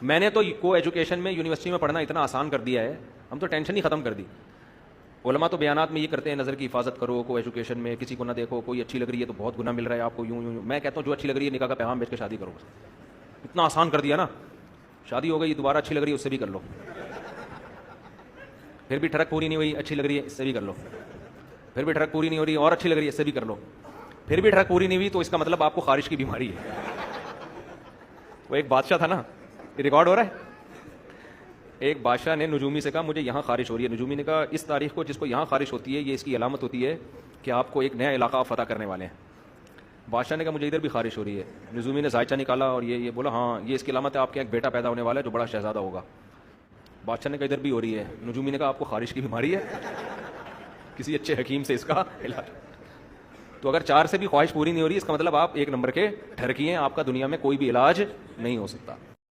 मैंने तो को एजुकेशन में यूनिवर्सिटी में पढ़ना इतना आसान कर दिया है, हम तो टेंशन ही ख़त्म कर दी। उलमा तो बयानात में ये करते हैं, नज़र की हिफाजत करो, को एजुकेशन में किसी को ना देखो, कोई अच्छी लग रही है तो बहुत गुना मिल रहा है आपको, यूं यूं। मैं कहता हूँ जो अच्छी लग रही है निकाह का पैगाम भेज के शादी करो, इतना आसान कर दिया ना। शादी हो गई, दोबारा अच्छी लग रही है उससे भी कर लो, फिर भी ठरक पूरी नहीं हुई, अच्छी लग रही है इससे भी कर लो, फिर भी ठरक पूरी नहीं हो रही और अच्छी लग रही है इससे भी कर लो, फिर भी ठरक पूरी नहीं हुई तो इसका मतलब आपको खारिश की बीमारी है। वो एक बादशाह था ना, रिकॉर्ड हो रहा है, एक बादशाह ने नजूमी से कहा मुझे यहाँ खारिश हो रही है। नजूमी ने कहा इस तारीख को जिसको यहाँ खारिश होती है ये इसकी अलामत होती है कि आपको एक नया इलाका फतह करने वाले हैं। बादशाह ने कहा मुझे इधर भी खारिश हो रही है। नजूमी ने जायचा निकाला और ये बोला हाँ ये इसकी अलामत है, आपके एक बेटा पैदा होने वाला है जो बड़ा शहजादा होगा। बादशाह ने कहा इधर भी हो रही है। नजूमी ने कहा आपको खारिश की बीमारी है, किसी अच्छे हकीम से इसका इलाज। तो अगर 4 से भी ख्वाहिश पूरी नहीं हो रही इसका मतलब आप 1 नंबर के ठरकी हैं, आपका दुनिया में कोई भी इलाज नहीं हो सकता।